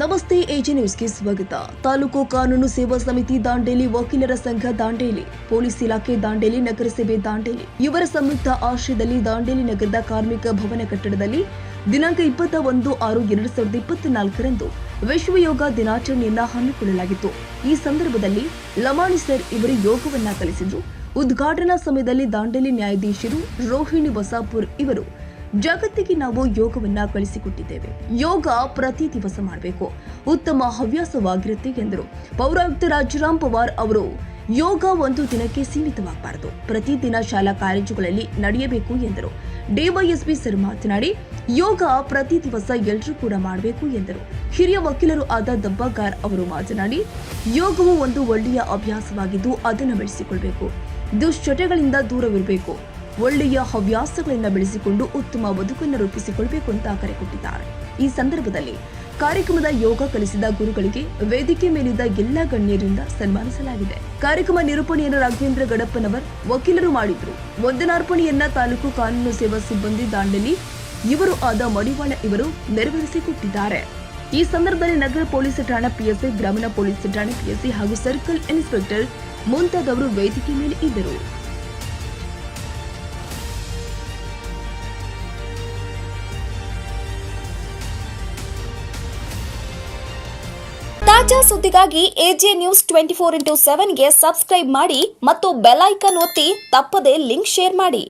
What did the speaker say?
ನಮಸ್ತೆ ಎಜೆ ನ್ಯೂಸ್ಗೆ ಸ್ವಾಗತ. ತಾಲೂಕು ಕಾನೂನು ಸೇವಾ ಸಮಿತಿ ದಾಂಡೇಲಿ, ವಕೀಲರ ಸಂಘ ದಾಂಡೇಲಿ, ಪೊಲೀಸ್ ಇಲಾಖೆ ದಾಂಡೇಲಿ, ನಗರಸಭೆ ದಾಂಡೇಲಿ ಇವರ ಸಂಯುಕ್ತ ಆಶ್ರಯದಲ್ಲಿ ದಾಂಡೇಲಿ ನಗರದ ಕಾರ್ಮಿಕ ಭವನ ಕಟ್ಟಡದಲ್ಲಿ ದಿನಾಂಕ 21/6/2024ರಂದು ವಿಶ್ವ ಯೋಗ ದಿನಾಚರಣೆಯನ್ನ ಹಮ್ಮಿಕೊಳ್ಳಲಾಗಿತ್ತು. ಈ ಸಂದರ್ಭದಲ್ಲಿ ಲಮಾಣಿ ಸರ್ ಇವರು ಯೋಗವನ್ನ ಕಲಿಸಿದ್ರು. ಉದ್ಘಾಟನಾ ಸಮಯದಲ್ಲಿ ದಾಂಡೇಲಿ ನ್ಯಾಯಾಧೀಶರು ರೋಹಿಣಿ ಬಸಾಪುರ್ ಇವರು ಜಗತ್ತಿಗೆ ನಾವು ಯೋಗವನ್ನ ಕಳಿಸಿಕೊಟ್ಟಿದ್ದೇವೆ. ಯೋಗ ಪ್ರತಿ ದಿವಸ ಮಾಡಬೇಕು, ಉತ್ತಮ ಹವ್ಯಾಸವಾಗಿರುತ್ತೆ ಎಂದರು. ಪೌರಾಯುಕ್ತ ರಾಜರಾಮ್ ಪವಾರ್ ಅವರು ಯೋಗ ಒಂದು ದಿನಕ್ಕೆ ಸೀಮಿತವಾಗಬಾರದು, ಪ್ರತಿದಿನ ಶಾಲಾ ಕಾಲೇಜುಗಳಲ್ಲಿ ನಡೆಯಬೇಕು ಎಂದರು. ಡಿವೈಎಸ್ಪಿ ಸರ್ ಮಾತನಾಡಿ, ಯೋಗ ಪ್ರತಿ ದಿವಸ ಎಲ್ಲರೂ ಕೂಡ ಮಾಡಬೇಕು ಎಂದರು. ಹಿರಿಯ ವಕೀಲರು ಆದ ದಬ್ಬಗಾರ್ ಅವರು ಮಾತನಾಡಿ, ಯೋಗವು ಒಂದು ಒಳ್ಳೆಯ ಅಭ್ಯಾಸವಾಗಿದ್ದು ಅದನ್ನು ಬೆಳೆಸಿಕೊಳ್ಳಬೇಕು, ದುಶ್ಚಟಗಳಿಂದ ದೂರವಿರಬೇಕು, ಒಳ್ಳೆಯ ಹವ್ಯಾಸಗಳನ್ನು ಬೆಳೆಸಿಕೊಂಡು ಉತ್ತಮ ಬದುಕನ್ನು ರೂಪಿಸಿಕೊಳ್ಳಬೇಕು ಅಂತ ಕರೆ ಕೊಟ್ಟಿದ್ದಾರೆ. ಈ ಸಂದರ್ಭದಲ್ಲಿ ಕಾರ್ಯಕ್ರಮದ ಯೋಗ ಕಲಿಸಿದ ಗುರುಗಳಿಗೆ ವೇದಿಕೆ ಮೇಲಿದ್ದ ಎಲ್ಲ ಗಣ್ಯರಿಂದ ಸನ್ಮಾನಿಸಲಾಗಿದೆ. ಕಾರ್ಯಕ್ರಮ ನಿರೂಪಣೆಯನ್ನು ರಾಘವೇಂದ್ರ ಗಡಪ್ಪನವರ್ ವಕೀಲರು ಮಾಡಿದ್ರು. ವಂದನಾರ್ಪಣೆಯನ್ನ ತಾಲೂಕು ಕಾನೂನು ಸೇವಾ ಸಿಬ್ಬಂದಿ ದಾಂಡೇಲಿ ಇವರು ಆದ ಮಡಿವಾಳ ಇವರು ನೆರವೇರಿಸಿಕೊಟ್ಟಿದ್ದಾರೆ. ಈ ಸಂದರ್ಭದಲ್ಲಿ ನಗರ ಪೊಲೀಸ್ ಠಾಣಾ ಪಿಎಸ್ಐ, ಗ್ರಾಮೀಣ ಪೊಲೀಸ್ ಠಾಣಾ ಪಿಎಸ್ಐ ಹಾಗೂ ಸರ್ಕಲ್ ಇನ್ಸ್ಪೆಕ್ಟರ್ ಮುಂತಾದವರು ವೇದಿಕೆ ಮೇಲೆ ಇದ್ದರು. ತಾಜಾ ಸುದ್ದಿಗಾಗಿ ಎಜೆ ನ್ಯೂಸ್ 24x7ಗೆ ಸಬ್ಸ್ಕ್ರೈಬ್ ಮಾಡಿ ಮತ್ತು ಬೆಲ್ ಐಕಾನ್ ಒತ್ತಿ ತಪ್ಪದೇ ಲಿಂಕ್ ಶೇರ್ ಮಾಡಿ.